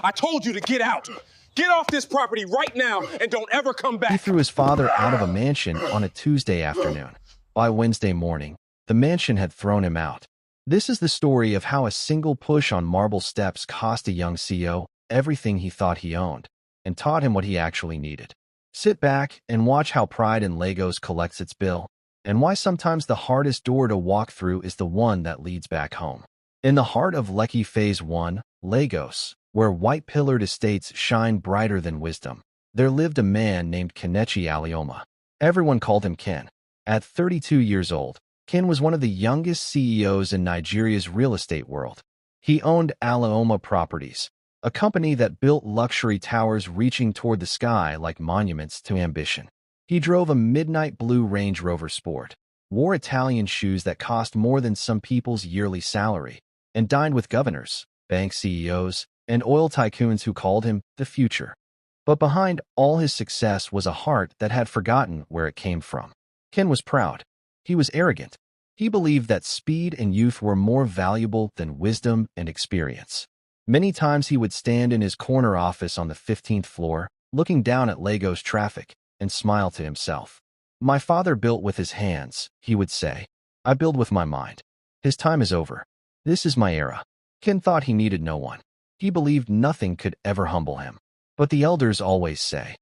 I told you to get out. Get off this property right now and don't ever come back. He threw his father out of a mansion on a Tuesday afternoon. By Wednesday morning, the mansion had thrown him out. This is the story of how a single push on marble steps cost a young CEO everything he thought he owned and taught him what he actually needed. Sit back and watch how pride in Legos collects its bill, and why sometimes the hardest door to walk through is the one that leads back home. In the heart of Lekki Phase 1, Lagos, where white-pillared estates shine brighter than wisdom, there lived a man named Kelechi Alioma. Everyone called him Ken. At 32 years old, Ken was one of the youngest CEOs in Nigeria's real estate world. He owned Alioma Properties, a company that built luxury towers reaching toward the sky like monuments to ambition. He drove a midnight blue Range Rover Sport, wore Italian shoes that cost more than some people's yearly salary, and dined with governors, bank CEOs, and oil tycoons who called him the future. But behind all his success was a heart that had forgotten where it came from. Ken was proud. He was arrogant. He believed that speed and youth were more valuable than wisdom and experience. Many times he would stand in his corner office on the 15th floor, looking down at Lagos traffic, and smile to himself. "My father built with his hands," he would say. "I build with my mind. His time is over. This is my era." Ken thought he needed no one. He believed nothing could ever humble him. But the elders always say,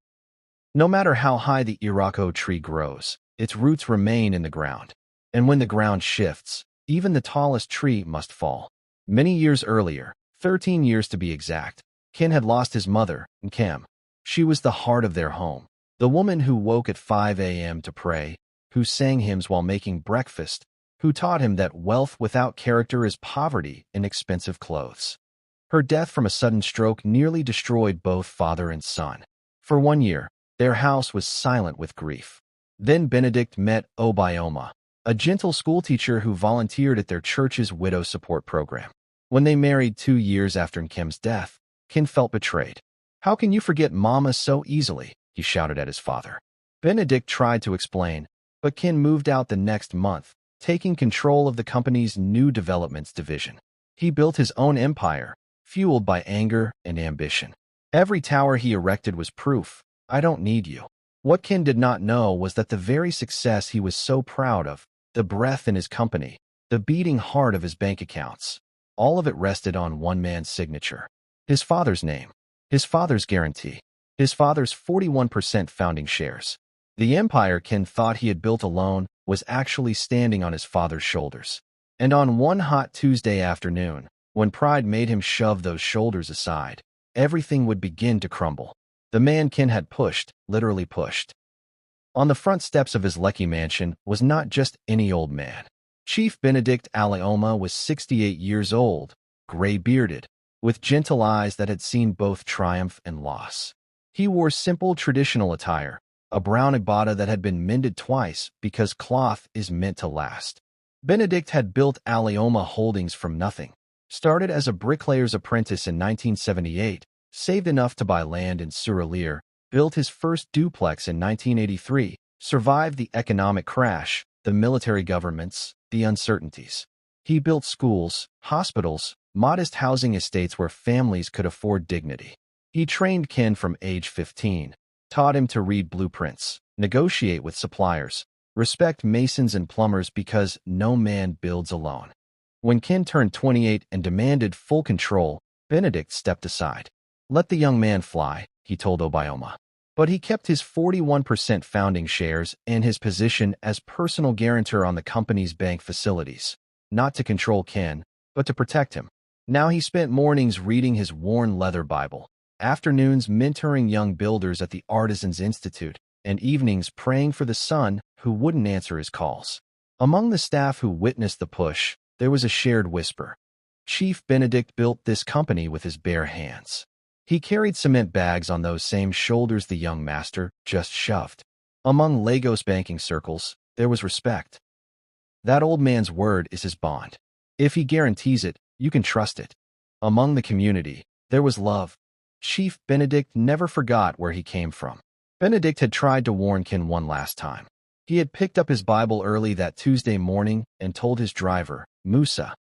no matter how high the Iroko tree grows, its roots remain in the ground. And when the ground shifts, even the tallest tree must fall. Many years earlier, 13 years to be exact, Ken had lost his mother, Nkem. She was the heart of their home, the woman who woke at 5 a.m. to pray, who sang hymns while making breakfast, who taught him that wealth without character is poverty in expensive clothes. Her death from a sudden stroke nearly destroyed both father and son. For 1 year, their house was silent with grief. Then Benedict met Obioma, a gentle schoolteacher who volunteered at their church's widow support program. When they married 2 years after Nkem's death, Ken felt betrayed. "How can you forget Mama so easily?" he shouted at his father. Benedict tried to explain, but Ken moved out the next month, taking control of the company's new developments division. He built his own empire, fueled by anger and ambition. Every tower he erected was proof, "I don't need you." What Ken did not know was that the very success he was so proud of, the breath in his company, the beating heart of his bank accounts, all of it rested on one man's signature. His father's name, his father's guarantee, his father's 41% founding shares. The empire Ken thought he had built alone was actually standing on his father's shoulders. And on one hot Tuesday afternoon, when pride made him shove those shoulders aside, everything would begin to crumble. The man Ken had pushed, literally pushed. On the front steps of his Lekki mansion was not just any old man. Chief Benedict Alioma was 68 years old, gray-bearded, with gentle eyes that had seen both triumph and loss. He wore simple traditional attire, a brown agbada that had been mended twice because cloth is meant to last. Benedict had built Alioma Holdings from nothing, started as a bricklayer's apprentice in 1978, saved enough to buy land in Surulere, built his first duplex in 1983, survived the economic crash, the military governments, the uncertainties. He built schools, hospitals, modest housing estates where families could afford dignity. He trained Ken from age 15, taught him to read blueprints, negotiate with suppliers, respect masons and plumbers because no man builds alone. When Ken turned 28 and demanded full control, Benedict stepped aside. "Let the young man fly," he told Obioma. But he kept his 41% founding shares and his position as personal guarantor on the company's bank facilities, not to control Ken, but to protect him. Now he spent mornings reading his worn leather Bible, afternoons mentoring young builders at the Artisans Institute, and evenings praying for the son who wouldn't answer his calls. Among the staff who witnessed the push, there was a shared whisper. Chief Benedict built this company with his bare hands. He carried cement bags on those same shoulders the young master just shoved. Among Lagos banking circles, there was respect. That old man's word is his bond. If he guarantees it, you can trust it. Among the community, there was love. Chief Benedict never forgot where he came from. Benedict had tried to warn Ken one last time. He had picked up his Bible early that Tuesday morning and told his driver, Musa,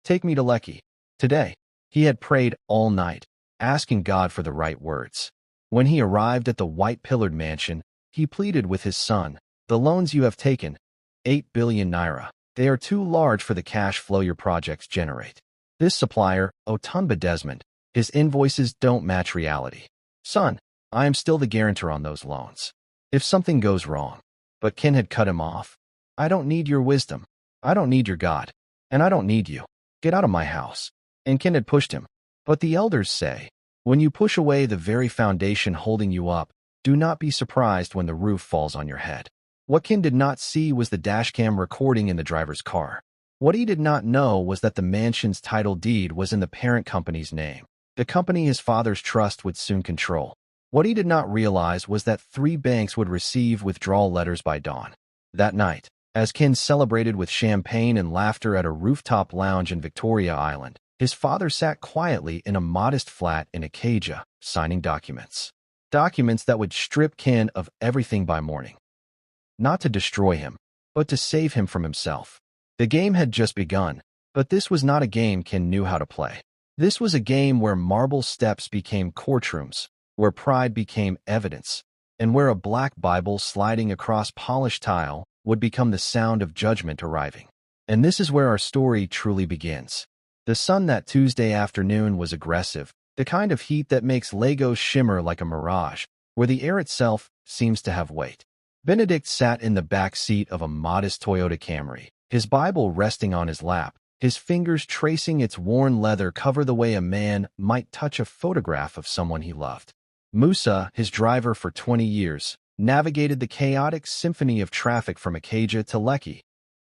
"Take me to Lekki. Today." He had prayed all night, asking God for the right words. When he arrived at the white-pillared mansion, he pleaded with his son, "The loans you have taken, 8 billion naira. They are too large for the cash flow your projects generate. This supplier, Otunba Desmond, his invoices don't match reality. Son, I am still the guarantor on those loans. If something goes wrong." But Ken had cut him off. "I don't need your wisdom. I don't need your God. And I don't need you. Get out of my house." And Ken had pushed him. But the elders say, when you push away the very foundation holding you up, do not be surprised when the roof falls on your head. What Ken did not see was the dashcam recording in the driver's car. What he did not know was that the mansion's title deed was in the parent company's name, the company his father's trust would soon control. What he did not realize was that 3 banks would receive withdrawal letters by dawn. That night, as Ken celebrated with champagne and laughter at a rooftop lounge in Victoria Island, his father sat quietly in a modest flat in Acadia, signing documents. Documents that would strip Ken of everything by morning. Not to destroy him, but to save him from himself. The game had just begun, but this was not a game Ken knew how to play. This was a game where marble steps became courtrooms, where pride became evidence, and where a black Bible sliding across polished tile would become the sound of judgment arriving. And this is where our story truly begins. The sun that Tuesday afternoon was aggressive, the kind of heat that makes Lagos shimmer like a mirage, where the air itself seems to have weight. Benedict sat in the back seat of a modest Toyota Camry, his Bible resting on his lap, his fingers tracing its worn leather cover the way a man might touch a photograph of someone he loved. Musa, his driver for 20 years, navigated the chaotic symphony of traffic from Acadia to Lekki,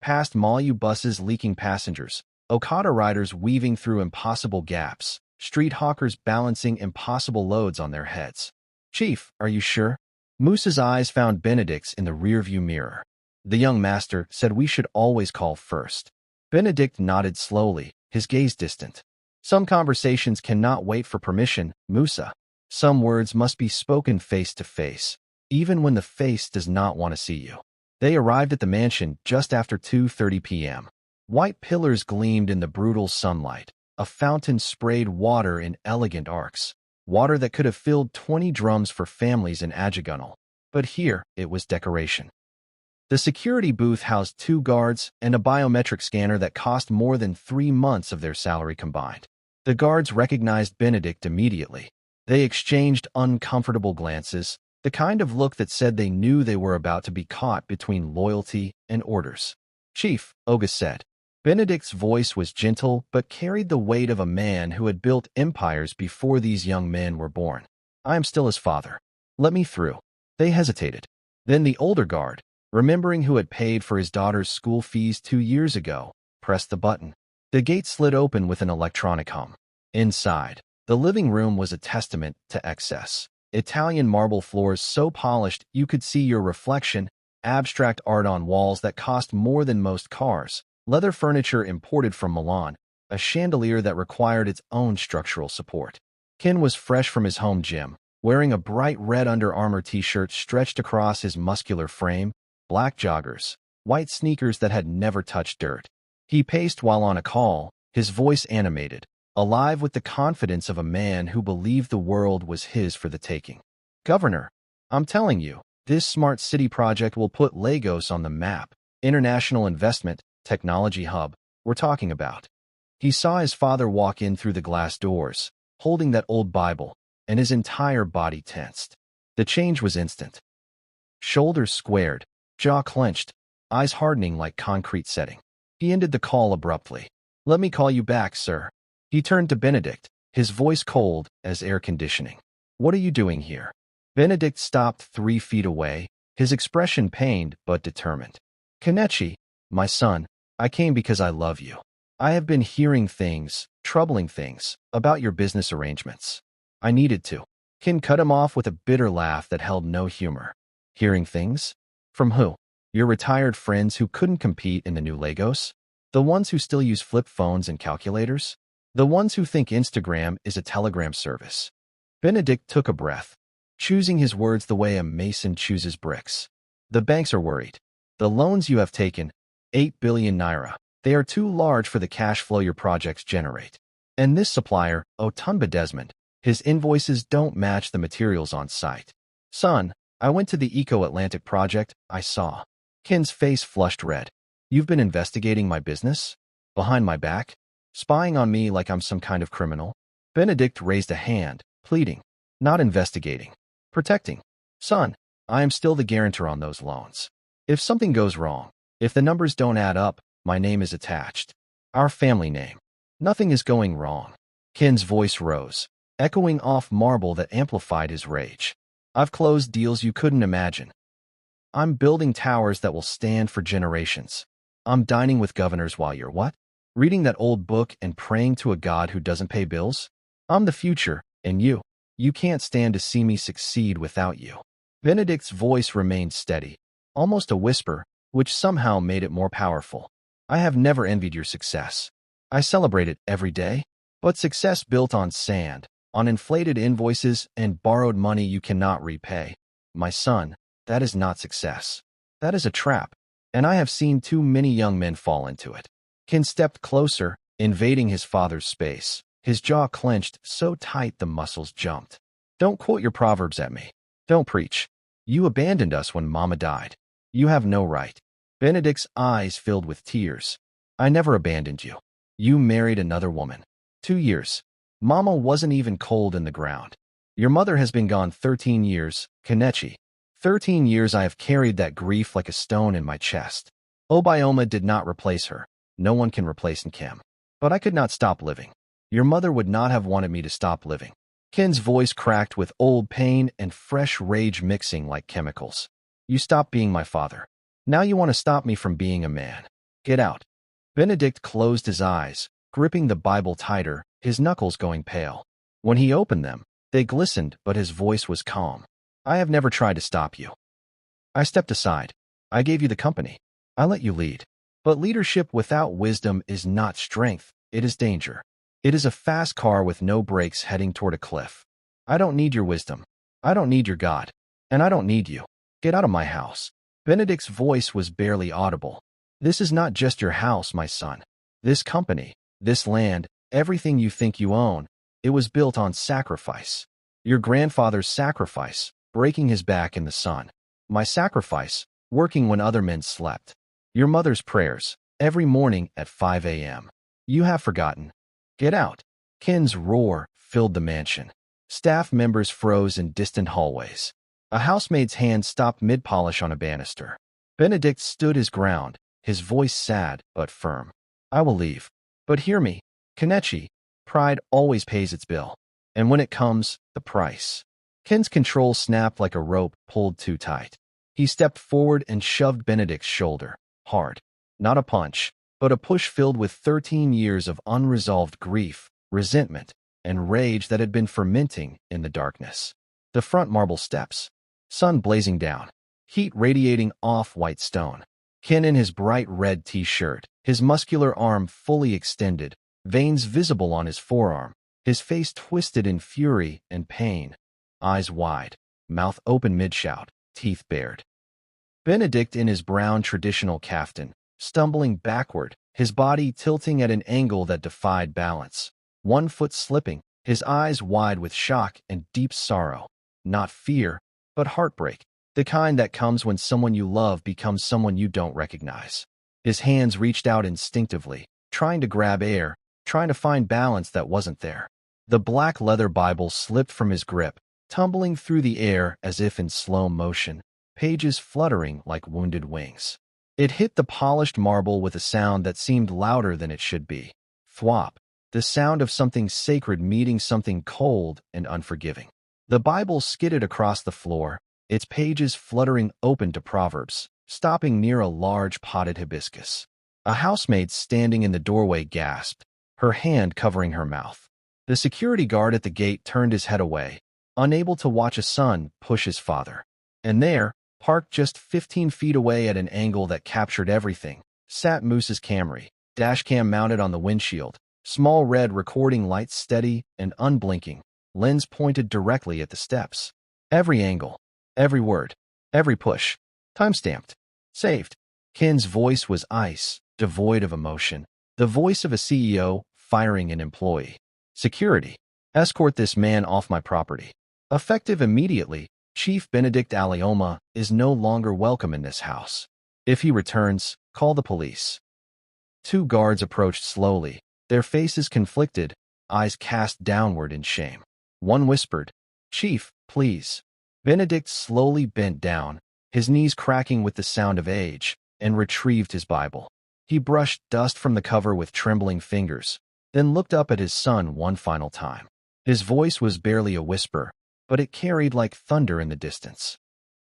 past Malu buses leaking passengers, Okada riders weaving through impossible gaps, street hawkers balancing impossible loads on their heads. "Chief, are you sure?" Musa's eyes found Benedict's in the rearview mirror. The young master said we should always call first. Benedict nodded slowly, his gaze distant. "Some conversations cannot wait for permission, Musa. Some words must be spoken face to face, even when the face does not want to see you." They arrived at the mansion just after 2:30 p.m. White pillars gleamed in the brutal sunlight. A fountain sprayed water in elegant arcs, water that could have filled 20 drums for families in Ajagunal. But here, it was decoration. The security booth housed 2 guards and a biometric scanner that cost more than 3 months of their salary combined. The guards recognized Benedict immediately. They exchanged uncomfortable glances, the kind of look that said they knew they were about to be caught between loyalty and orders. "Chief," Oga said. Benedict's voice was gentle but carried the weight of a man who had built empires before these young men were born. "I am still his father. Let me through." They hesitated. Then the older guard, remembering who had paid for his daughter's school fees 2 years ago, pressed the button. The gate slid open with an electronic hum. Inside, the living room was a testament to excess. Italian marble floors so polished you could see your reflection, abstract art on walls that cost more than most cars, leather furniture imported from Milan, a chandelier that required its own structural support. Ken was fresh from his home gym, wearing a bright red Under Armour t-shirt stretched across his muscular frame, black joggers, white sneakers that had never touched dirt. He paced while on a call, his voice animated, alive with the confidence of a man who believed the world was his for the taking. "Governor, I'm telling you, this smart city project will put Lagos on the map. International investment, technology hub, we're talking about." He saw his father walk in through the glass doors, holding that old Bible, and his entire body tensed. The change was instant. Shoulders squared, jaw clenched, eyes hardening like concrete setting. He ended the call abruptly. "Let me call you back, sir." He turned to Benedict, his voice cold as air conditioning. "What are you doing here?" Benedict stopped 3 feet away, his expression pained but determined. "Kenichi, my son, I came because I love you. I have been hearing things, troubling things, about your business arrangements. I needed to." Ken cut him off with a bitter laugh that held no humor. "Hearing things? From who? Your retired friends who couldn't compete in the new Lagos? The ones who still use flip phones and calculators? The ones who think Instagram is a telegram service?" Benedict took a breath, choosing his words the way a mason chooses bricks. "The banks are worried. The loans you have taken, 8 billion naira, they are too large for the cash flow your projects generate. And this supplier, Otunba Desmond, His invoices don't match the materials on site. Son, I went to the Eco-Atlantic project. I saw. Ken's face flushed red. You've been investigating my business? Behind my back? Spying on me like I'm some kind of criminal? Benedict raised a hand, pleading. Not investigating. Protecting. Son, I am still the guarantor on those loans. If something goes wrong, if the numbers don't add up, my name is attached. Our family name. Nothing is going wrong. Ken's voice rose, echoing off marble that amplified his rage. I've closed deals you couldn't imagine. I'm building towers that will stand for generations. I'm dining with governors while you're what? Reading that old book and praying to a God who doesn't pay bills? I'm the future, and you can't stand to see me succeed without you. Benedict's voice remained steady, almost a whisper, which somehow made it more powerful. I have never envied your success. I celebrate it every day, but success built on sand, on inflated invoices and borrowed money you cannot repay. My son, that is not success. That is a trap, and I have seen too many young men fall into it. Ken stepped closer, invading his father's space. His jaw clenched so tight the muscles jumped. Don't quote your proverbs at me. Don't preach. You abandoned us when Mama died. You have no right. Benedict's eyes filled with tears. I never abandoned you. You married another woman. 2 years. Mama wasn't even cold in the ground. Your mother has been gone 13 years, Kenichi. 13 years I have carried that grief like a stone in my chest. Obioma did not replace her. No one can replace Nkem. But I could not stop living. Your mother would not have wanted me to stop living. Ken's voice cracked with old pain and fresh rage mixing like chemicals. You stopped being my father. Now you want to stop me from being a man. Get out. Benedict closed his eyes, gripping the Bible tighter, his knuckles going pale. When he opened them, they glistened, but his voice was calm. I have never tried to stop you. I stepped aside. I gave you the company. I let you lead. But leadership without wisdom is not strength, it is danger. It is a fast car with no brakes heading toward a cliff. I don't need your wisdom. I don't need your God. And I don't need you. Get out of my house. Benedict's voice was barely audible. This is not just your house, my son. This company, this land, everything you think you own, it was built on sacrifice. Your grandfather's sacrifice, breaking his back in the sun. My sacrifice, working when other men slept. Your mother's prayers, every morning at 5 a.m. You have forgotten. Get out. Ken's roar filled the mansion. Staff members froze in distant hallways. A housemaid's hand stopped mid-polish on a banister. Benedict stood his ground, his voice sad but firm. I will leave. But hear me, Kenichi, pride always pays its bill. And when it comes, the price. Ken's control snapped like a rope pulled too tight. He stepped forward and shoved Benedict's shoulder, hard. Not a punch, but a push filled with 13 years of unresolved grief, resentment, and rage that had been fermenting in the darkness. The front marble steps. Sun blazing down. Heat radiating off white stone. Ken in his bright red t-shirt, his muscular arm fully extended, veins visible on his forearm, his face twisted in fury and pain. Eyes wide, mouth open mid-shout, teeth bared. Benedict in his brown traditional kaftan, stumbling backward, his body tilting at an angle that defied balance. One foot slipping, his eyes wide with shock and deep sorrow. Not fear, but heartbreak, the kind that comes when someone you love becomes someone you don't recognize. His hands reached out instinctively, trying to grab air, trying to find balance that wasn't there. The black leather Bible slipped from his grip, tumbling through the air as if in slow motion, pages fluttering like wounded wings. It hit the polished marble with a sound that seemed louder than it should be. Thwop, the sound of something sacred meeting something cold and unforgiving. The Bible skidded across the floor, its pages fluttering open to Proverbs, stopping near a large potted hibiscus. A housemaid standing in the doorway gasped, her hand covering her mouth. The security guard at the gate turned his head away, unable to watch a son push his father. And there, parked just 15 feet away at an angle that captured everything, sat Moose's Camry, dashcam mounted on the windshield, small red recording lights steady and unblinking, lens pointed directly at the steps. Every angle, every word, every push, time-stamped, saved. Ken's voice was ice, devoid of emotion, the voice of a CEO firing an employee. Security. Escort this man off my property. Effective immediately, Chief Benedict Alioma is no longer welcome in this house. If he returns, call the police. Two guards approached slowly, their faces conflicted, eyes cast downward in shame. One whispered, "Chief, please." Benedict slowly bent down, his knees cracking with the sound of age, and retrieved his Bible. He brushed dust from the cover with trembling fingers, then looked up at his son one final time. His voice was barely a whisper, but it carried like thunder in the distance.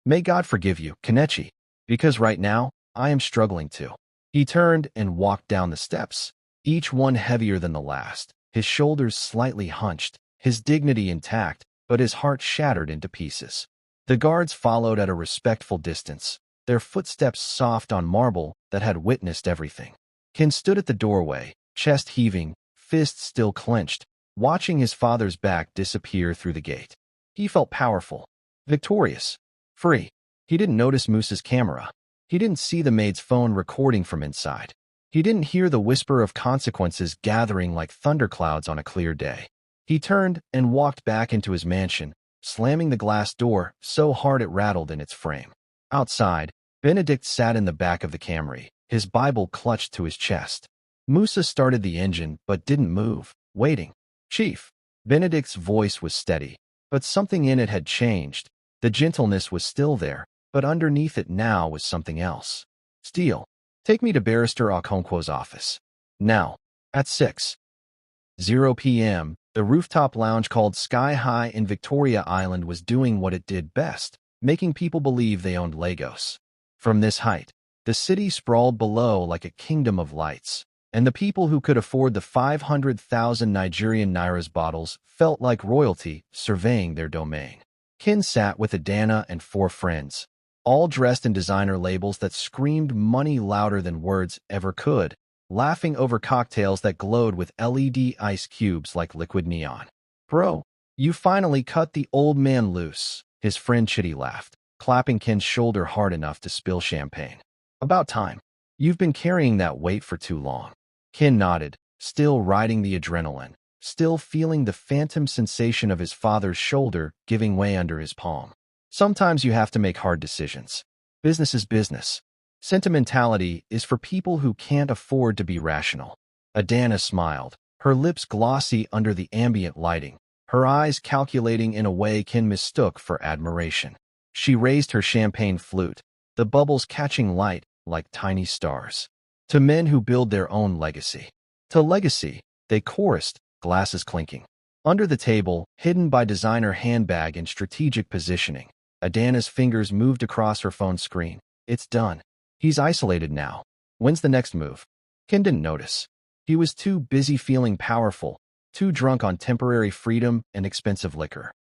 "May God forgive you, Kenichi, because right now, I am struggling too." He turned and walked down the steps, each one heavier than the last, his shoulders slightly hunched, his dignity intact, but his heart shattered into pieces. The guards followed at a respectful distance, their footsteps soft on marble that had witnessed everything. Ken stood at the doorway, chest heaving, fists still clenched, watching his father's back disappear through the gate. He felt powerful, victorious, free. He didn't notice Moose's camera. He didn't see the maid's phone recording from inside. He didn't hear the whisper of consequences gathering like thunderclouds on a clear day. He turned and walked back into his mansion, slamming the glass door so hard it rattled in its frame. Outside, Benedict sat in the back of the Camry, his Bible clutched to his chest. Musa started the engine but didn't move, waiting. "Chief." Benedict's voice was steady, but something in it had changed. The gentleness was still there, but underneath it now was something else. "Steele, take me to Barrister Okonkwo's office. Now, at 6:00 p.m., the rooftop lounge called Sky High in Victoria Island was doing what it did best, making people believe they owned Lagos. From this height, the city sprawled below like a kingdom of lights, and the people who could afford the 500,000 Nigerian Nairas bottles felt like royalty surveying their domain. Ken sat with Adana and 4 friends, all dressed in designer labels that screamed money louder than words ever could, laughing over cocktails that glowed with LED ice cubes like liquid neon. "Bro, you finally cut the old man loose," his friend Chitty laughed, clapping Ken's shoulder hard enough to spill champagne. "About time. You've been carrying that weight for too long." Ken nodded, still riding the adrenaline, still feeling the phantom sensation of his father's shoulder giving way under his palm. Sometimes you have to make hard decisions. Business is business. Sentimentality is for people who can't afford to be rational. Adana smiled, her lips glossy under the ambient lighting, her eyes calculating in a way Ken mistook for admiration. She raised her champagne flute, the bubbles catching light like tiny stars. "To men who build their own legacy." To legacy, they chorused, glasses clinking. Under the table, hidden by designer handbag and strategic positioning, Adana's fingers moved across her phone screen. "It's done. He's isolated now. When's the next move?" Ken didn't notice. He was too busy feeling powerful, too drunk on temporary freedom and expensive liquor.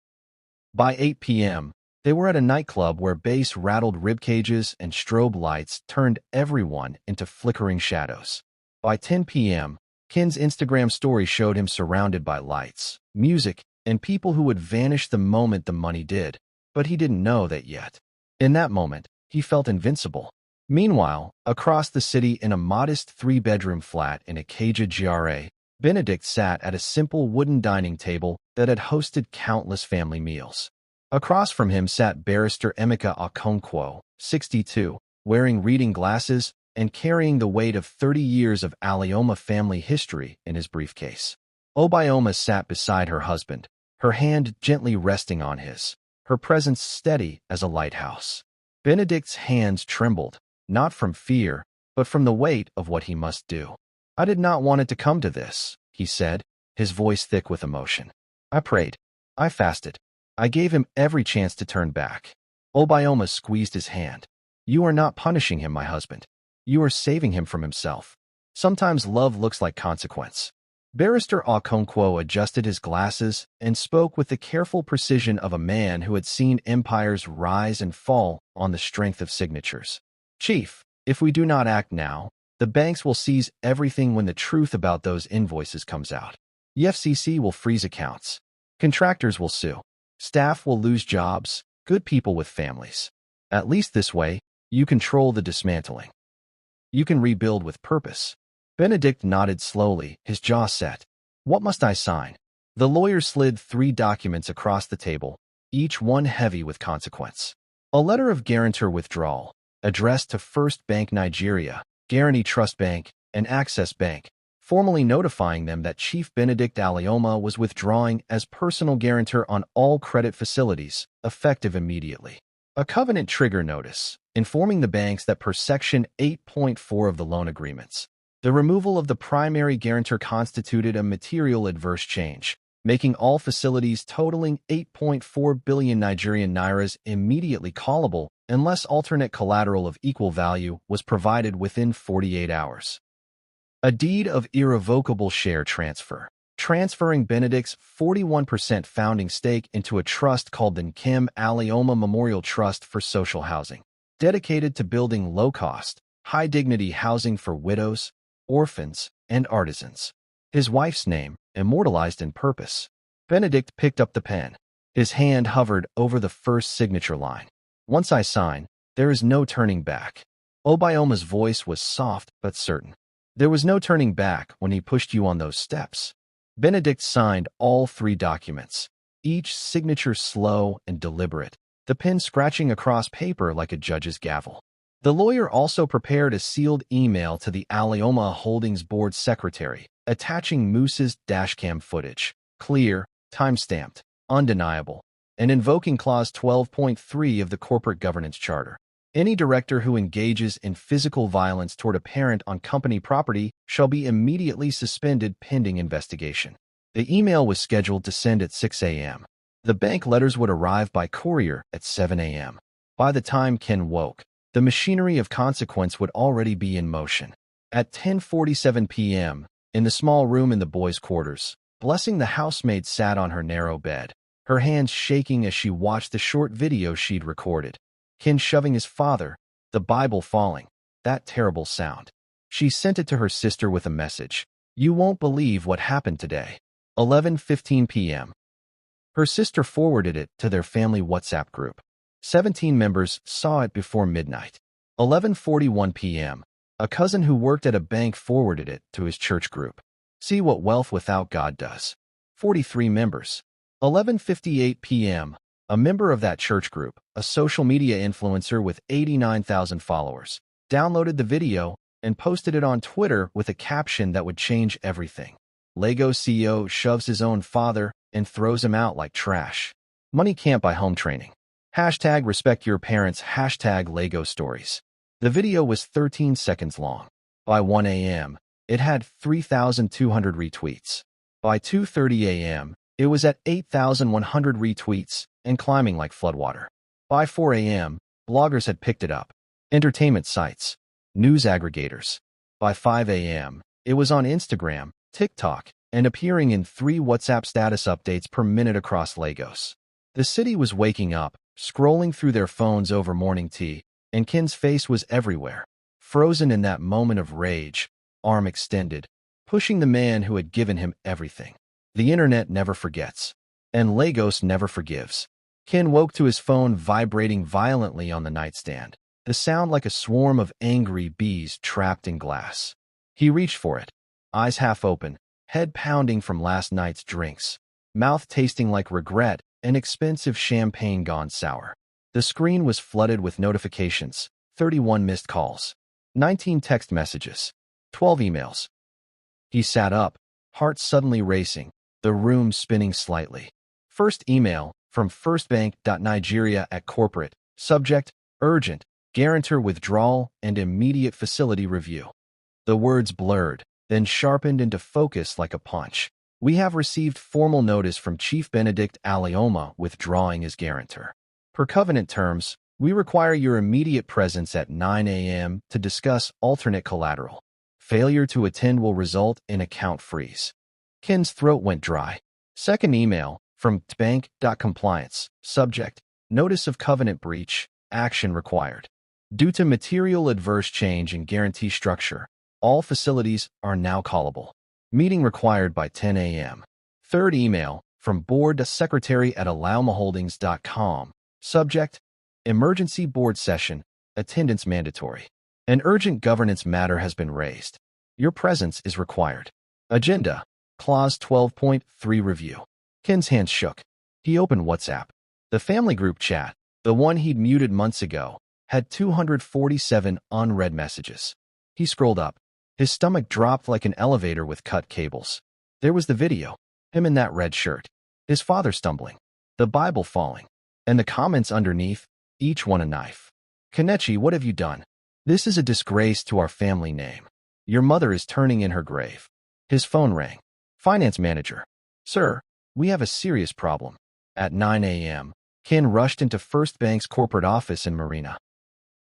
By 8 p.m., they were at a nightclub where bass rattled ribcages and strobe lights turned everyone into flickering shadows. By 10 p.m., Ken's Instagram story showed him surrounded by lights, music, and people who would vanish the moment the money did, but he didn't know that yet. In that moment, he felt invincible. Meanwhile, across the city in a modest 3-bedroom flat in Ikeja GRA, Benedict sat at a simple wooden dining table that had hosted countless family meals. Across from him sat Barrister Emeka Okonkwo, 62, wearing reading glasses and carrying the weight of 30 years of Alioma family history in his briefcase. Obioma sat beside her husband, her hand gently resting on his, her presence steady as a lighthouse. Benedict's hands trembled, not from fear, but from the weight of what he must do. "I did not want it to come to this," he said, his voice thick with emotion. "I prayed. I fasted. I gave him every chance to turn back." Obioma squeezed his hand. "You are not punishing him, my husband. You are saving him from himself. Sometimes love looks like consequence." Barrister Okonkwo adjusted his glasses and spoke with the careful precision of a man who had seen empires rise and fall on the strength of signatures. "Chief, if we do not act now, the banks will seize everything when the truth about those invoices comes out. The FCC will freeze accounts. Contractors will sue. Staff will lose jobs, good people with families. At least this way, you control the dismantling. You can rebuild with purpose." Benedict nodded slowly, his jaw set. "What must I sign?" The lawyer slid 3 documents across the table, each one heavy with consequence. A letter of guarantor withdrawal, addressed to First Bank Nigeria, Guarantee Trust Bank, and Access Bank, formally notifying them that Chief Benedict Alioma was withdrawing as personal guarantor on all credit facilities, effective immediately. A covenant trigger notice, informing the banks that per Section 8.4 of the loan agreements, the removal of the primary guarantor constituted a material adverse change, making all facilities totaling 8.4 billion Nigerian nairas immediately callable unless alternate collateral of equal value was provided within 48 hours. A deed of irrevocable share transfer, transferring Benedict's 41% founding stake into a trust called the Nkem Alioma Memorial Trust for Social Housing, dedicated to building low-cost, high-dignity housing for widows, orphans, and artisans. His wife's name, immortalized in purpose. Benedict picked up the pen. His hand hovered over the first signature line. "Once I sign, there is no turning back." Obioma's voice was soft but certain. There was no turning back when he pushed you on those steps. Benedict signed all 3 documents, each signature slow and deliberate, the pen scratching across paper like a judge's gavel. The lawyer also prepared a sealed email to the Alioma Holdings Board secretary, attaching Moose's dashcam footage, clear, time-stamped, undeniable, and invoking Clause 12.3 of the Corporate Governance Charter. Any director who engages in physical violence toward a parent on company property shall be immediately suspended pending investigation. The email was scheduled to send at 6 a.m. The bank letters would arrive by courier at 7 a.m. By the time Ken woke, the machinery of consequence would already be in motion. At 10:47 p.m., in the small room in the boys' quarters, Blessing the housemaid sat on her narrow bed, her hands shaking as she watched the short video she'd recorded. Ken shoving his father, the Bible falling, that terrible sound. She sent it to her sister with a message. "You won't believe what happened today." 11:15 p.m. Her sister forwarded it to their family WhatsApp group. 17 members saw it before midnight. 11:41 p.m. A cousin who worked at a bank forwarded it to his church group. "See what wealth without God does." 43 members. 11:58 p.m. A member of that church group, a social media influencer with 89,000 followers, downloaded the video and posted it on Twitter with a caption that would change everything. Lego CEO shoves his own father and throws him out like trash. Money can't buy home training. Hashtag respect your parents. Hashtag Lego stories. The video was 13 seconds long. By 1 a.m., it had 3,200 retweets. By 2:30 a.m., it was at 8,100 retweets and climbing like floodwater. By 4 a.m., bloggers had picked it up, entertainment sites, news aggregators. By 5 a.m., it was on Instagram, TikTok, and appearing in 3 WhatsApp status updates per minute across Lagos. The city was waking up, scrolling through their phones over morning tea, and Ken's face was everywhere, frozen in that moment of rage, arm extended, pushing the man who had given him everything. The internet never forgets, and Lagos never forgives. Ken woke to his phone vibrating violently on the nightstand, the sound like a swarm of angry bees trapped in glass. He reached for it, eyes half open, head pounding from last night's drinks, mouth tasting like regret and expensive champagne gone sour. The screen was flooded with notifications, 31 missed calls, 19 text messages, 12 emails. He sat up, heart suddenly racing, the room spinning slightly. First email, from firstbank.nigeria at corporate, subject, urgent, guarantor withdrawal and immediate facility review. The words blurred, then sharpened into focus like a punch. "We have received formal notice from Chief Benedict Alioma withdrawing as guarantor. Per covenant terms, we require your immediate presence at 9 a.m. to discuss alternate collateral. Failure to attend will result in account freeze." Ken's throat went dry. Second email, from tbank.compliance, subject, notice of covenant breach, action required. Due to material adverse change in guarantee structure, all facilities are now callable. Meeting required by 10 a.m. Third email, from board secretary at alaumaholdings.com, subject, emergency board session, attendance mandatory. An urgent governance matter has been raised. Your presence is required. Agenda, Clause 12.3 Review. Ken's hands shook. He opened WhatsApp. The family group chat, the one he'd muted months ago, had 247 unread messages. He scrolled up. His stomach dropped like an elevator with cut cables. There was the video, him in that red shirt, his father stumbling, the Bible falling, and the comments underneath, each one a knife. Kenichi, what have you done? This is a disgrace to our family name. Your mother is turning in her grave. His phone rang. Finance manager. Sir, we have a serious problem. At 9 a.m., Ken rushed into First Bank's corporate office in Marina.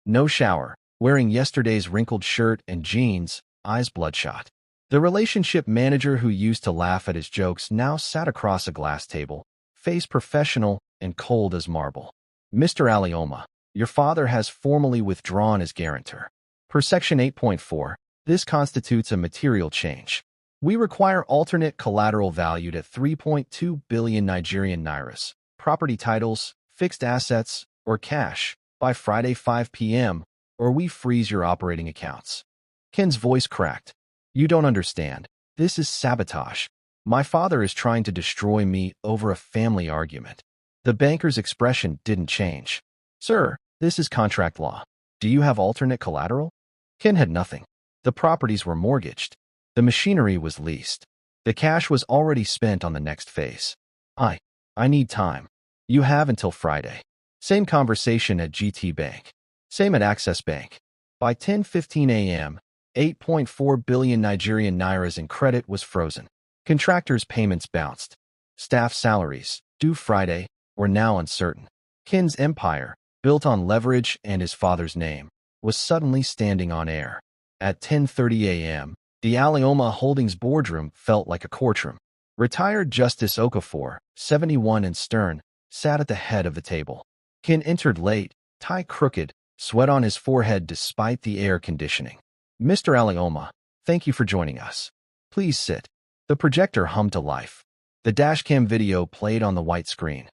No shower, wearing yesterday's wrinkled shirt and jeans, eyes bloodshot. The relationship manager who used to laugh at his jokes now sat across a glass table, face professional and cold as marble. Mr. Alioma, your father has formally withdrawn as guarantor. Per Section 8.4, this constitutes a material change. We require alternate collateral valued at 3.2 billion Nigerian nairas, property titles, fixed assets, or cash, by Friday 5 p.m., or we freeze your operating accounts. Ken's voice cracked. You don't understand. This is sabotage. My father is trying to destroy me over a family argument. The banker's expression didn't change. Sir, this is contract law. Do you have alternate collateral? Ken had nothing. The properties were mortgaged. The machinery was leased. The cash was already spent on the next phase. I need time. You have until Friday. Same conversation at GT Bank. Same at Access Bank. By 10:15 a.m., 8.4 billion Nigerian nairas in credit was frozen. Contractors' payments bounced. Staff salaries, due Friday, were now uncertain. Ken's empire, built on leverage and his father's name, was suddenly standing on air. At 10:30 a.m., the Alioma Holdings boardroom felt like a courtroom. Retired Justice Okafor, 71 and stern, sat at the head of the table. Ken entered late, tie crooked, sweat on his forehead despite the air conditioning. Mr. Alioma, thank you for joining us. Please sit. The projector hummed to life. The dashcam video played on the white screen.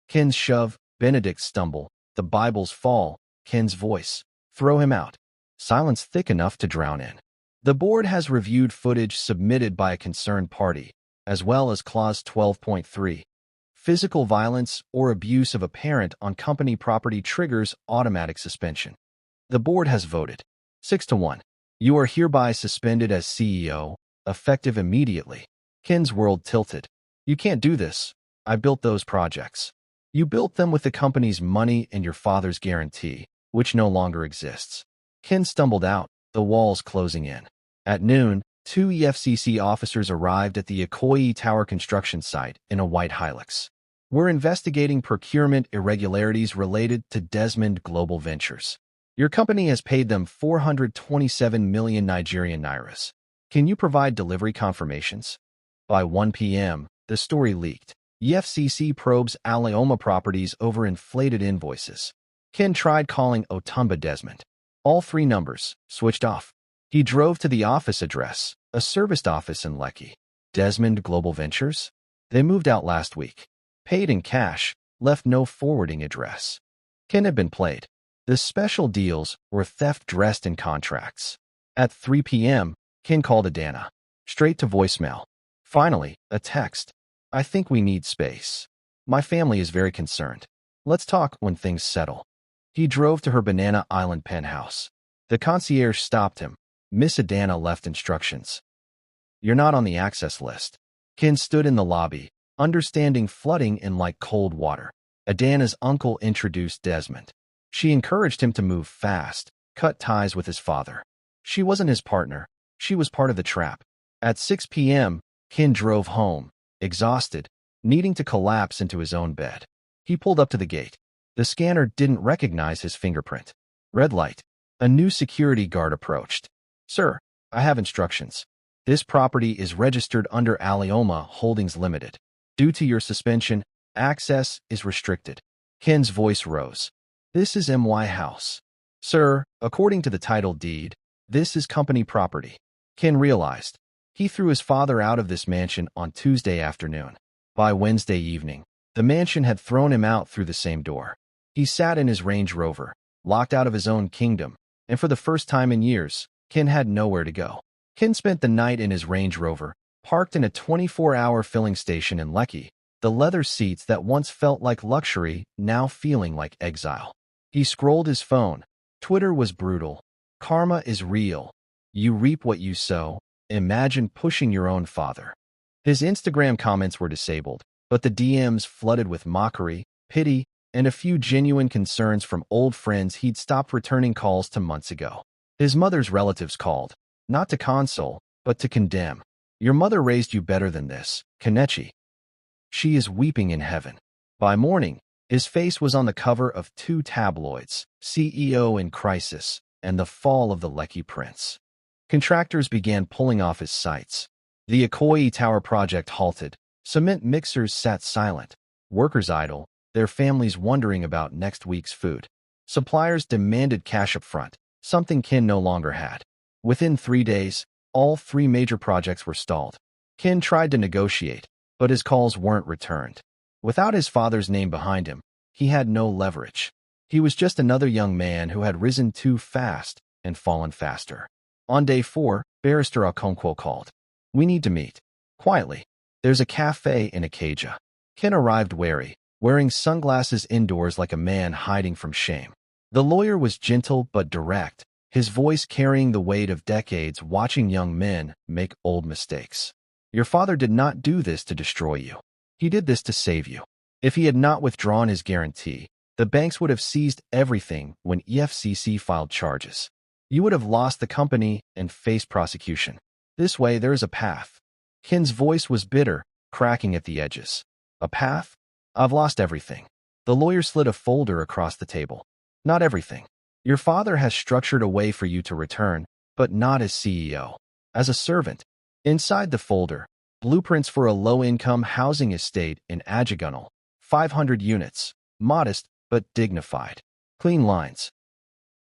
Ken's shove, Benedict's stumble, the Bible's fall, Ken's voice. Throw him out. Silence thick enough to drown in. The board has reviewed footage submitted by a concerned party, as well as Clause 12.3. Physical violence or abuse of a parent on company property triggers automatic suspension. The board has voted 6-1. You are hereby suspended as CEO, effective immediately. Ken's world tilted. You can't do this. I built those projects. You built them with the company's money and your father's guarantee, which no longer exists. Ken stumbled out, the walls closing in. At noon, 2 EFCC officers arrived at the Ikoyi Tower construction site in a white Hilux. We're investigating procurement irregularities related to Desmond Global Ventures. Your company has paid them 427 million Nigerian nairas. Can you provide delivery confirmations? By 1 p.m., the story leaked. EFCC probes Alioma Properties over inflated invoices. Ken tried calling Otumba Desmond. All 3 numbers switched off. He drove to the office address, a serviced office in Lekki. Desmond Global Ventures? They moved out last week. Paid in cash, left no forwarding address. Ken had been played. The special deals were theft dressed in contracts. At 3 p.m., Ken called Adana. Straight to voicemail. Finally, a text. I think we need space. My family is very concerned. Let's talk when things settle. He drove to her Banana Island penthouse. The concierge stopped him. Miss Adana left instructions. You're not on the access list. Ken stood in the lobby, understanding flooding in like cold water. Adana's uncle introduced Desmond. She encouraged him to move fast, cut ties with his father. She wasn't his partner. She was part of the trap. At 6 p.m., Ken drove home, exhausted, needing to collapse into his own bed. He pulled up to the gate. The scanner didn't recognize his fingerprint. Red light. A new security guard approached. Sir, I have instructions. This property is registered under Alioma Holdings Limited. Due to your suspension, access is restricted. Ken's voice rose. This is MY House. Sir, according to the title deed, this is company property. Ken realized. He threw his father out of this mansion on Tuesday afternoon. By Wednesday evening, the mansion had thrown him out through the same door. He sat in his Range Rover, locked out of his own kingdom, and for the first time in years, Ken had nowhere to go. Ken spent the night in his Range Rover, Parked in a 24-hour filling station in Lekki, the leather seats that once felt like luxury now feeling like exile. He scrolled his phone. Twitter was brutal. Karma is real. You reap what you sow. Imagine pushing your own father. His Instagram comments were disabled, but the DMs flooded with mockery, pity, and a few genuine concerns from old friends he'd stopped returning calls to months ago. His mother's relatives called, not to console, but to condemn. Your mother raised you better than this, Kenichi. She is weeping in heaven. By morning, his face was on the cover of 2 tabloids, CEO in Crisis, and The Fall of the Lekki Prince. Contractors began pulling off his sites. The Ikoyi Tower project halted. Cement mixers sat silent. Workers idle, their families wondering about next week's food. Suppliers demanded cash up front, something Ken no longer had. Within 3 days, all 3 major projects were stalled. Ken tried to negotiate, but his calls weren't returned. Without his father's name behind him, he had no leverage. He was just another young man who had risen too fast and fallen faster. On day 4, Barrister Okonkwo called. We need to meet. Quietly. There's a cafe in Acacia. Ken arrived wary, wearing sunglasses indoors like a man hiding from shame. The lawyer was gentle but direct, his voice carrying the weight of decades watching young men make old mistakes. Your father did not do this to destroy you. He did this to save you. If he had not withdrawn his guarantee, the banks would have seized everything when EFCC filed charges. You would have lost the company and faced prosecution. This way, there is a path. Ken's voice was bitter, cracking at the edges. A path? I've lost everything. The lawyer slid a folder across the table. Not everything. Your father has structured a way for you to return, but not as CEO. As a servant. Inside the folder, blueprints for a low-income housing estate in Ajigunal. 500 units. Modest, but dignified. Clean lines.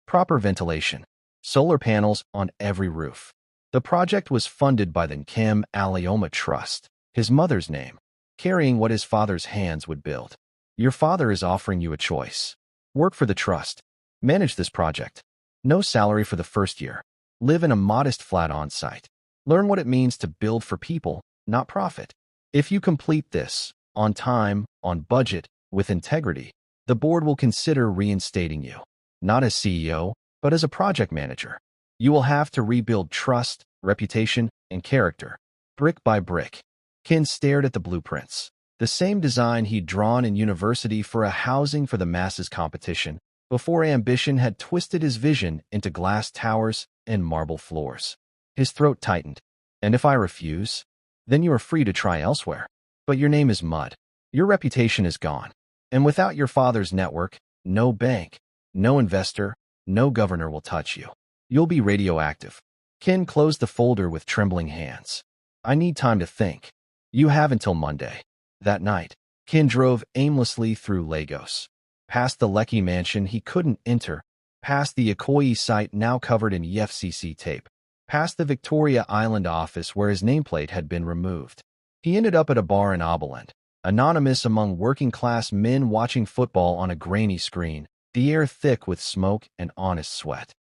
Proper ventilation. Solar panels on every roof. The project was funded by the Nkem Alioma Trust, his mother's name, carrying what his father's hands would build. Your father is offering you a choice. Work for the trust. Manage this project. No salary for the first year. Live in a modest flat on-site. Learn what it means to build for people, not profit. If you complete this, on time, on budget, with integrity, the board will consider reinstating you. Not as CEO, but as a project manager. You will have to rebuild trust, reputation, and character, brick by brick. Ken stared at the blueprints. The same design he'd drawn in university for a housing for the masses competition, before ambition had twisted his vision into glass towers and marble floors. His throat tightened. And if I refuse? Then you are free to try elsewhere. But your name is mud. Your reputation is gone. And without your father's network, no bank, no investor, no governor will touch you. You'll be radioactive. Ken closed the folder with trembling hands. I need time to think. You have until Monday. That night, Ken drove aimlessly through Lagos. Past the Lekki mansion he couldn't enter, past the Ikoyi site now covered in EFCC tape, past the Victoria Island office where his nameplate had been removed. He ended up at a bar in Oberland, anonymous among working-class men watching football on a grainy screen, the air thick with smoke and honest sweat.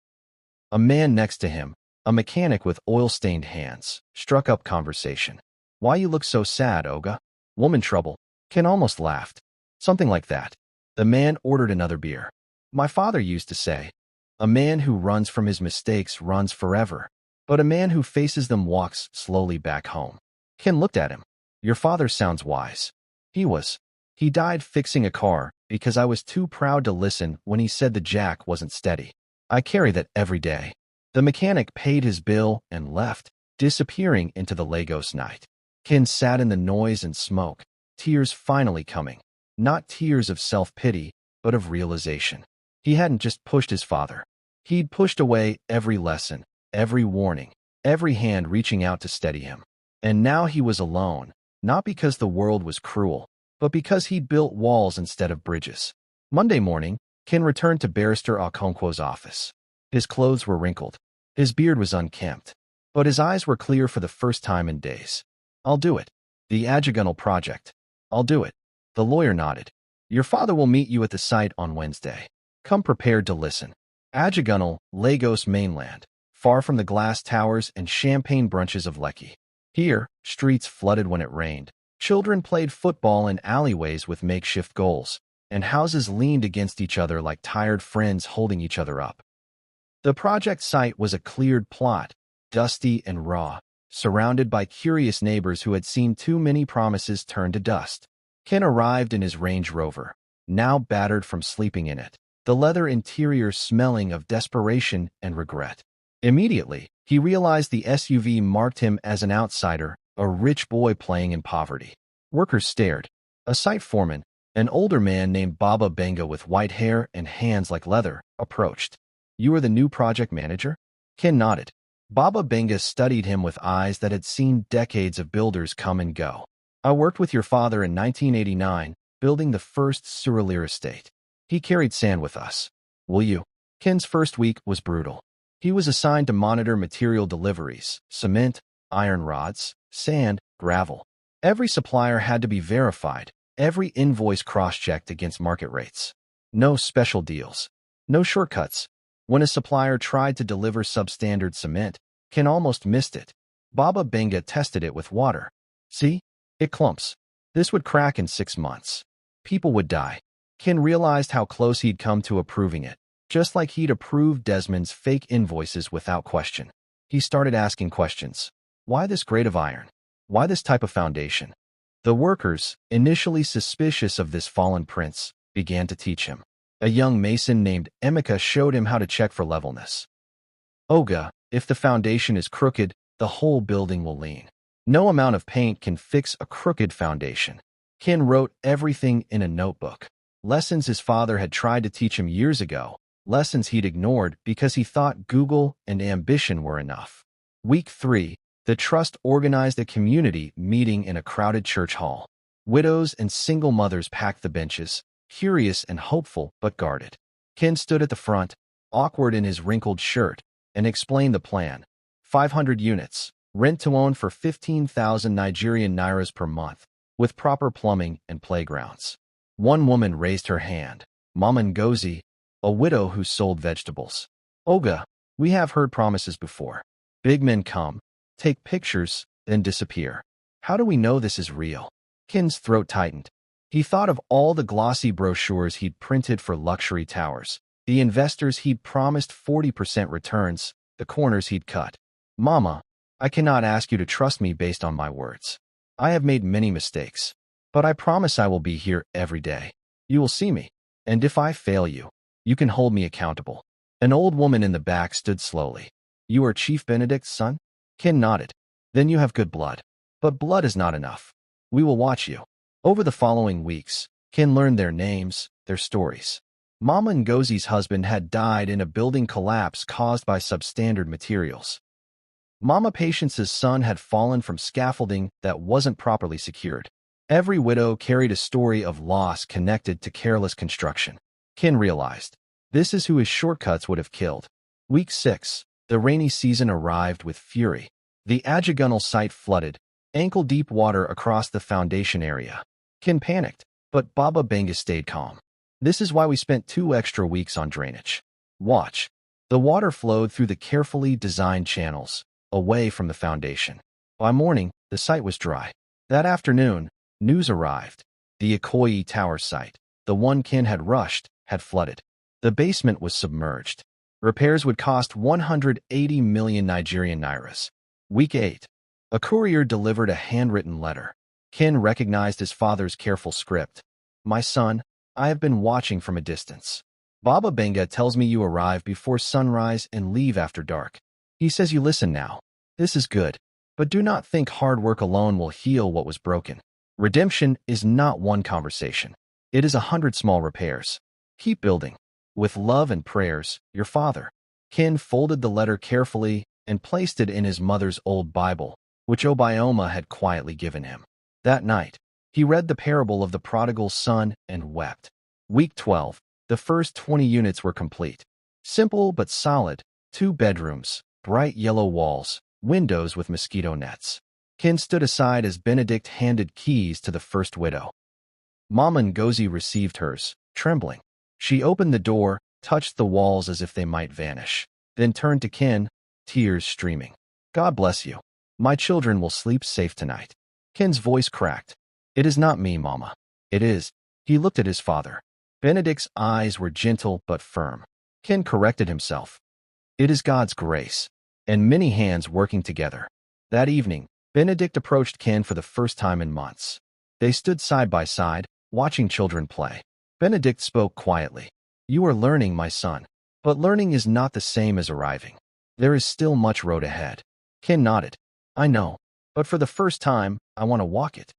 A man next to him, a mechanic with oil-stained hands, struck up conversation. Why you look so sad, Oga? Woman trouble. Ken almost laughed. Something like that. The man ordered another beer. My father used to say, a man who runs from his mistakes runs forever, but a man who faces them walks slowly back home. Ken looked at him. Your father sounds wise. He was. He died fixing a car because I was too proud to listen when he said the jack wasn't steady. I carry that every day. The mechanic paid his bill and left, disappearing into the Lagos night. Ken sat in the noise and smoke, tears finally coming. Not tears of self-pity, but of realization. He hadn't just pushed his father. He'd pushed away every lesson, every warning, every hand reaching out to steady him. And now he was alone, not because the world was cruel, but because he'd built walls instead of bridges. Monday morning, Ken returned to Barrister Okonkwo's office. His clothes were wrinkled. His beard was unkempt. But his eyes were clear for the first time in days. I'll do it. The Ajigunal project. I'll do it. The lawyer nodded. Your father will meet you at the site on Wednesday. Come prepared to listen. Ajigunal, Lagos mainland, far from the glass towers and champagne brunches of Lekki. Here, streets flooded when it rained. Children played football in alleyways with makeshift goals, and houses leaned against each other like tired friends holding each other up. The project site was a cleared plot, dusty and raw, surrounded by curious neighbors who had seen too many promises turn to dust. Ken arrived in his Range Rover, now battered from sleeping in it, the leather interior smelling of desperation and regret. Immediately, he realized the SUV marked him as an outsider, a rich boy playing in poverty. Workers stared. A site foreman, an older man named Baba Benga with white hair and hands like leather, approached. "You are the new project manager?" Ken nodded. Baba Benga studied him with eyes that had seen decades of builders come and go. "I worked with your father in 1989, building the first Surrealist estate. He carried sand with us. Will you?" Ken's first week was brutal. He was assigned to monitor material deliveries: cement, iron rods, sand, gravel. Every supplier had to be verified, every invoice cross-checked against market rates. No special deals. No shortcuts. When a supplier tried to deliver substandard cement, Ken almost missed it. Baba Benga tested it with water. "See? It clumps. This would crack in 6 months. People would die." Ken realized how close he'd come to approving it, just like he'd approved Desmond's fake invoices without question. He started asking questions. Why this grade of iron? Why this type of foundation? The workers, initially suspicious of this fallen prince, began to teach him. A young mason named Emeka showed him how to check for levelness. "Oga, if the foundation is crooked, the whole building will lean. No amount of paint can fix a crooked foundation." Ken wrote everything in a notebook. Lessons his father had tried to teach him years ago, lessons he'd ignored because he thought Google and ambition were enough. Week 3, the trust organized a community meeting in a crowded church hall. Widows and single mothers packed the benches, curious and hopeful but guarded. Ken stood at the front, awkward in his wrinkled shirt, and explained the plan. 500 units, rent to own for 15,000 Nigerian nairas per month, with proper plumbing and playgrounds. One woman raised her hand, Mama Ngozi, a widow who sold vegetables. "Oga, we have heard promises before. Big men come, take pictures, then disappear. How do we know this is real?" Ken's throat tightened. He thought of all the glossy brochures he'd printed for luxury towers, the investors he'd promised 40% returns, the corners he'd cut. "Mama, I cannot ask you to trust me based on my words. I have made many mistakes, but I promise I will be here every day. You will see me, and if I fail you, you can hold me accountable." An old woman in the back stood slowly. "You are Chief Benedict's son?" Ken nodded. "Then you have good blood. But blood is not enough. We will watch you." Over the following weeks, Ken learned their names, their stories. Mama Ngozi's husband had died in a building collapse caused by substandard materials. Mama Patience's son had fallen from scaffolding that wasn't properly secured. Every widow carried a story of loss connected to careless construction. Ken realized, this is who his shortcuts would have killed. Week 6, the rainy season arrived with fury. The Ajagunal site flooded, ankle-deep water across the foundation area. Ken panicked, but Baba Benga stayed calm. "This is why we spent 2 extra weeks on drainage. Watch." The water flowed through the carefully designed channels, away from the foundation. By morning, the site was dry. That afternoon, news arrived. The Ikoyi Tower site, the one Ken had rushed, had flooded. The basement was submerged. Repairs would cost 180 million Nigerian nairas. Week 8. A courier delivered a handwritten letter. Ken recognized his father's careful script. "My son, I have been watching from a distance. Baba Benga tells me you arrive before sunrise and leave after dark. He says you listen now. This is good. But do not think hard work alone will heal what was broken. Redemption is not one conversation. It is 100 small repairs. Keep building. With love and prayers, your father." Ken folded the letter carefully and placed it in his mother's old Bible, which Obioma had quietly given him. That night, he read the parable of the prodigal son and wept. Week 12, the first 20 units were complete. Simple but solid, 2 bedrooms, bright yellow walls, windows with mosquito nets. Ken stood aside as Benedict handed keys to the first widow. Mama Ngozi received hers, trembling. She opened the door, touched the walls as if they might vanish, then turned to Ken, tears streaming. "God bless you. My children will sleep safe tonight. Ken's voice cracked. It is not me, Mama. It is. He looked at his father. Benedict's eyes were gentle but firm. Ken corrected himself. It is God's grace, and many hands working together. That evening, Benedict approached Ken for the first time in months. They stood side by side, watching children play. Benedict spoke quietly. You are learning, my son. But learning is not the same as arriving. There is still much road ahead. Ken nodded. I know, but for the first time, I want to walk it.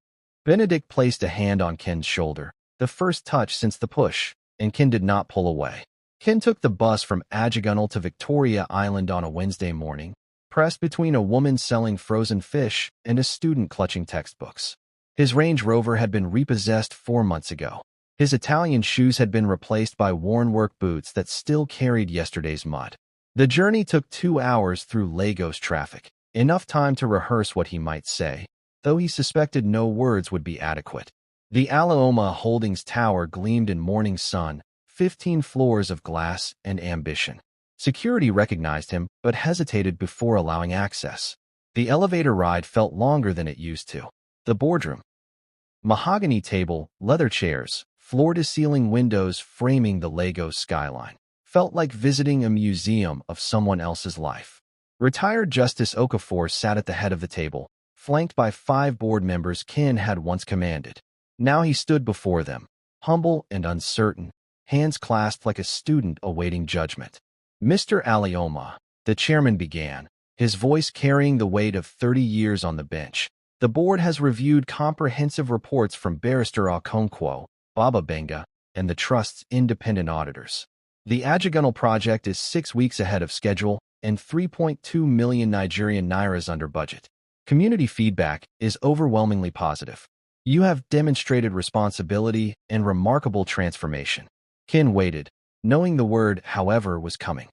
Benedict placed a hand on Ken's shoulder, the first touch since the push, and Ken did not pull away. Ken took the bus from Ajagunal to Victoria Island on a Wednesday morning, pressed between a woman selling frozen fish and a student clutching textbooks. His Range Rover had been repossessed 4 months ago. His Italian shoes had been replaced by worn work boots that still carried yesterday's mud. The journey took 2 hours through Lagos traffic, enough time to rehearse what he might say, though he suspected no words would be adequate. The Alaoma Holdings Tower gleamed in morning sun, 15 floors of glass and ambition. Security recognized him, but hesitated before allowing access. The elevator ride felt longer than it used to. The boardroom. Mahogany table, leather chairs, floor-to-ceiling windows framing the Lagos skyline. Felt like visiting a museum of someone else's life. Retired Justice Okafor sat at the head of the table, flanked by 5 board members Ken had once commanded. Now he stood before them, humble and uncertain, hands clasped like a student awaiting judgment. Mr. Alioma, the chairman began, his voice carrying the weight of 30 years on the bench. The board has reviewed comprehensive reports from Barrister Okonkwo, Baba Benga, and the trust's independent auditors. The Ajagunal project is 6 weeks ahead of schedule and 3.2 million Nigerian nairas under budget. Community feedback is overwhelmingly positive. You have demonstrated responsibility and remarkable transformation. Ken waited, knowing the word however was coming.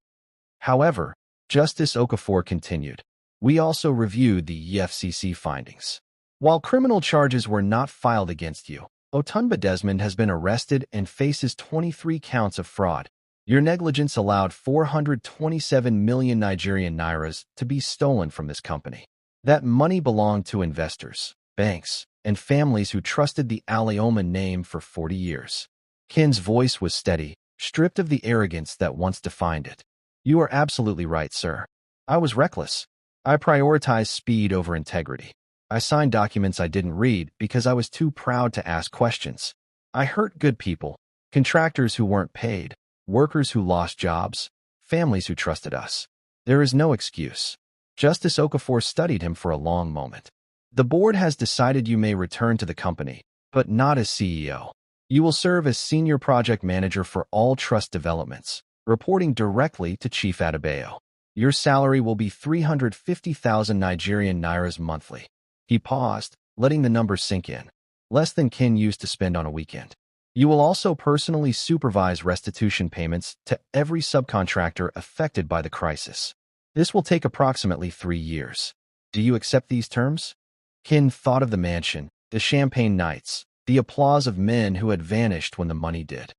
However, Justice Okafor continued, we also reviewed the EFCC findings. While criminal charges were not filed against you, Otunba Desmond has been arrested and faces 23 counts of fraud. Your negligence allowed 427 million Nigerian nairas to be stolen from this company. That money belonged to investors, banks, and families who trusted the Alioma name for 40 years. Ken's voice was steady, stripped of the arrogance that once defined it. You are absolutely right, sir. I was reckless. I prioritized speed over integrity. I signed documents I didn't read because I was too proud to ask questions. I hurt good people, contractors who weren't paid, workers who lost jobs, families who trusted us. There is no excuse. Justice Okafor studied him for a long moment. The board has decided you may return to the company, but not as CEO. You will serve as senior project manager for all trust developments, reporting directly to Chief Adebayo. Your salary will be 350,000 Nigerian nairas monthly. He paused, letting the number sink in. Less than Ken used to spend on a weekend. You will also personally supervise restitution payments to every subcontractor affected by the crisis. This will take approximately 3 years. Do you accept these terms? Ken thought of the mansion, the champagne nights, the applause of men who had vanished when the money did.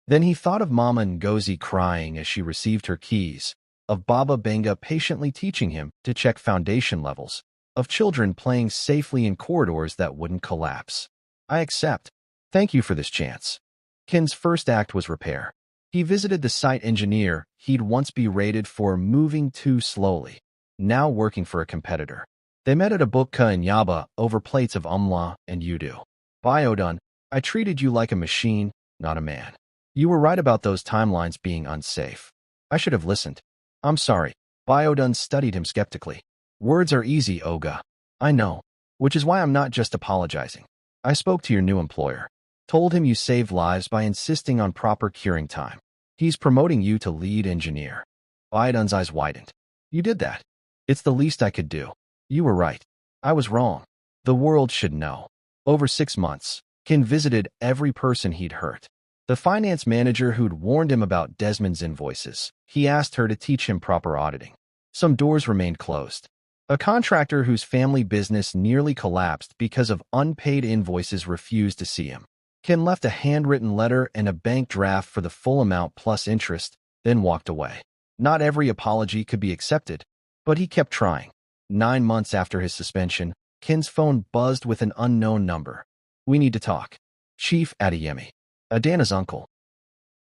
Then he thought of Mama Ngozi crying as she received her keys, of Baba Benga patiently teaching him to check foundation levels, of children playing safely in corridors that wouldn't collapse. I accept. Thank you for this chance. Ken's first act was repair. He visited the site engineer he'd once berated for moving too slowly, now working for a competitor. They met at a bukka in Yaba over plates of umla and yudu. Biodun, I treated you like a machine, not a man. You were right about those timelines being unsafe. I should have listened. I'm sorry. Biodun studied him skeptically. Words are easy, Oga. I know. Which is why I'm not just apologizing. I spoke to your new employer. Told him you saved lives by insisting on proper curing time. He's promoting you to lead engineer. Biodun's eyes widened. You did that. It's the least I could do. You were right. I was wrong. The world should know. Over 6 months, Ken visited every person he'd hurt. The finance manager who'd warned him about Desmond's invoices, he asked her to teach him proper auditing. Some doors remained closed. A contractor whose family business nearly collapsed because of unpaid invoices refused to see him. Ken left a handwritten letter and a bank draft for the full amount plus interest, then walked away. Not every apology could be accepted, but he kept trying. 9 months after his suspension, Ken's phone buzzed with an unknown number. "We need to talk." Chief Adeyemi, Adana's uncle.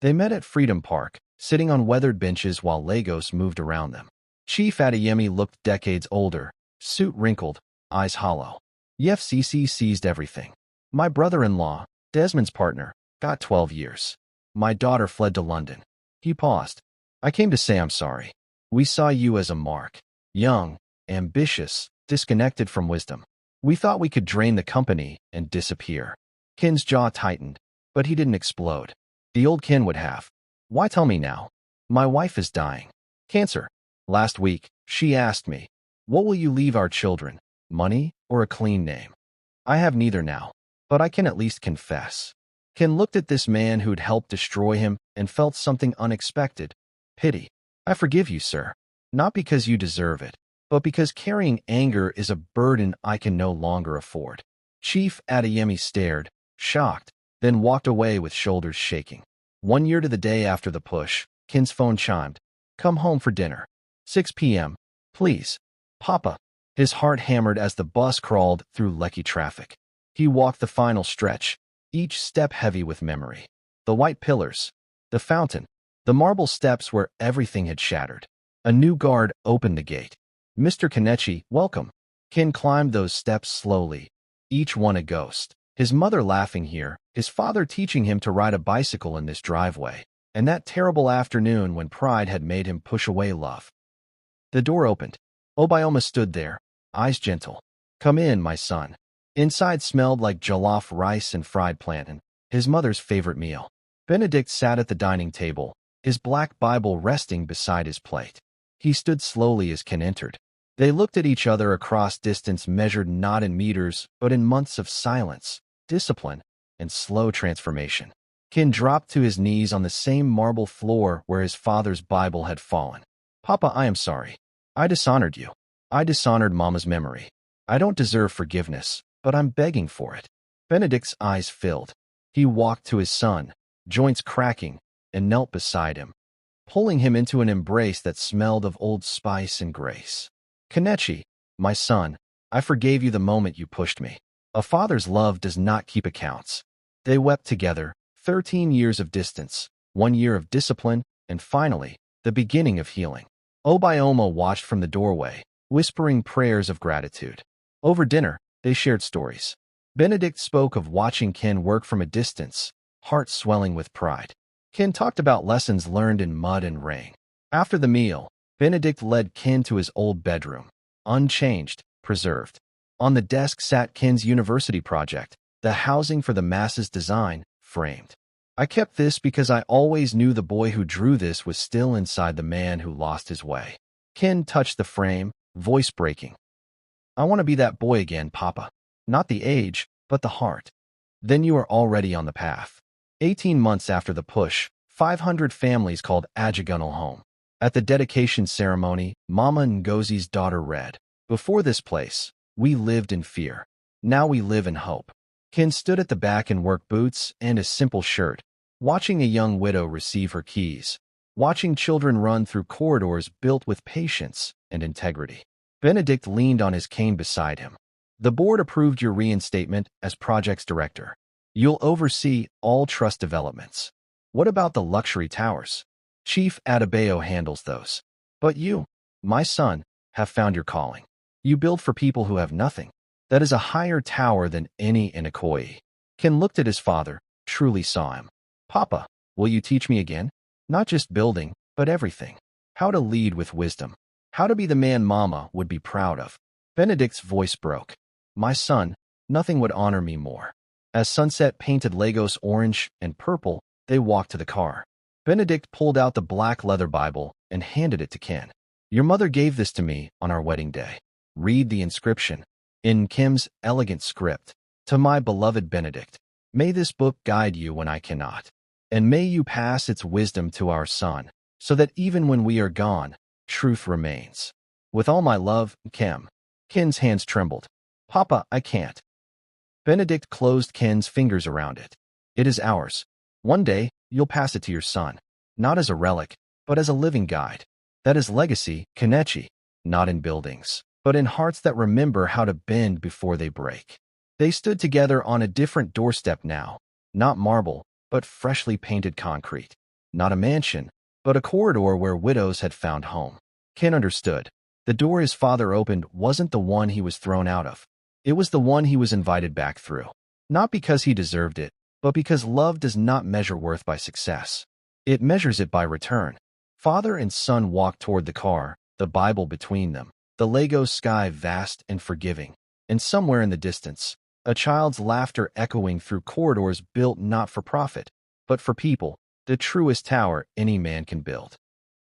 They met at Freedom Park, sitting on weathered benches while Lagos moved around them. Chief Adeyemi looked decades older, suit wrinkled, eyes hollow. "The FCC seized everything. My brother-in-law, Desmond's partner, got 12 years. My daughter fled to London." He paused. "I came to say I'm sorry. We saw you as a mark. Young, ambitious, disconnected from wisdom. We thought we could drain the company and disappear." Ken's jaw tightened, but he didn't explode. The old Ken would have. "Why tell me now? My wife is dying. Cancer. Last week, she asked me, 'What will you leave our children? Money or a clean name?' I have neither now, but I can at least confess." Ken looked at this man who'd helped destroy him and felt something unexpected. Pity. "I forgive you, sir. Not because you deserve it, but because carrying anger is a burden I can no longer afford." Chief Adeyemi stared, shocked, then walked away with shoulders shaking. 1 year to the day after the push, Ken's phone chimed. "Come home for dinner. 6 p.m. Please. Papa." His heart hammered as the bus crawled through Lekki traffic. He walked the final stretch, each step heavy with memory. The white pillars, the fountain, the marble steps where everything had shattered. A new guard opened the gate. "Mr. Kenichi, welcome." Ken climbed those steps slowly, each one a ghost. His mother laughing here, his father teaching him to ride a bicycle in this driveway, and that terrible afternoon when pride had made him push away love. The door opened. Obioma stood there, eyes gentle. "Come in, my son." Inside smelled like jollof rice and fried plantain, his mother's favorite meal. Benedict sat at the dining table, his black Bible resting beside his plate. He stood slowly as Ken entered. They looked at each other across distance measured not in meters, but in months of silence, discipline, and slow transformation. Ken dropped to his knees on the same marble floor where his father's Bible had fallen. "Papa, I am sorry. I dishonored you. I dishonored Mama's memory. I don't deserve forgiveness, but I'm begging for it." Benedict's eyes filled. He walked to his son, joints cracking, and knelt beside him, pulling him into an embrace that smelled of old spice and grace. "Kenichi, my son, I forgave you the moment you pushed me. A father's love does not keep accounts." They wept together, 13 years of distance, 1 year of discipline, and finally, the beginning of healing. Obioma watched from the doorway, whispering prayers of gratitude. Over dinner, they shared stories. Benedict spoke of watching Ken work from a distance, heart swelling with pride. Ken talked about lessons learned in mud and rain. After the meal, Benedict led Ken to his old bedroom, unchanged, preserved. On the desk sat Ken's university project, the Housing for the Masses design, framed. "I kept this because I always knew the boy who drew this was still inside the man who lost his way." Ken touched the frame, voice breaking. "I want to be that boy again, Papa. Not the age, but the heart." Then you are already on the path. 18 months after the push, 500 families called Ajagunal home. At the dedication ceremony, Mama Ngozi's daughter read, "Before this place, we lived in fear. Now we live in hope." Ken stood at the back in work boots and a simple shirt, watching a young widow receive her keys, watching children run through corridors built with patience and integrity. Benedict leaned on his cane beside him. "The board approved your reinstatement as projects director. You'll oversee all trust developments. What about the luxury towers? Chief Adebayo handles those. But you, my son, have found your calling. You build for people who have nothing. That is a higher tower than any in Ikoyi." Ken looked at his father, truly saw him. "Papa, will you teach me again? Not just building, but everything. How to lead with wisdom. How to be the man Mama would be proud of." Benedict's voice broke. "My son, nothing would honor me more." As sunset painted Lagos orange and purple, they walked to the car. Benedict pulled out the black leather Bible and handed it to Ken. "Your mother gave this to me on our wedding day. Read the inscription. In Kim's elegant script, 'To my beloved Benedict, may this book guide you when I cannot. And may you pass its wisdom to our son, so that even when we are gone, truth remains. With all my love, Kim." Ken's hands trembled. "Papa, I can't." Benedict closed Ken's fingers around it. "It is ours. One day, you'll pass it to your son, not as a relic, but as a living guide. That is legacy, Kenichi, not in buildings, but in hearts that remember how to bend before they break. They stood together on a different doorstep now, not marble, but freshly painted concrete. Not a mansion, but a corridor where widows had found home. Ken understood. The door his father opened wasn't the one he was thrown out of. It was the one he was invited back through. Not because he deserved it, but because love does not measure worth by success. It measures it by return. Father and son walked toward the car, the Bible between them, the Lego sky vast and forgiving. And somewhere in the distance, a child's laughter echoing through corridors built not for profit, but for people, the truest tower any man can build.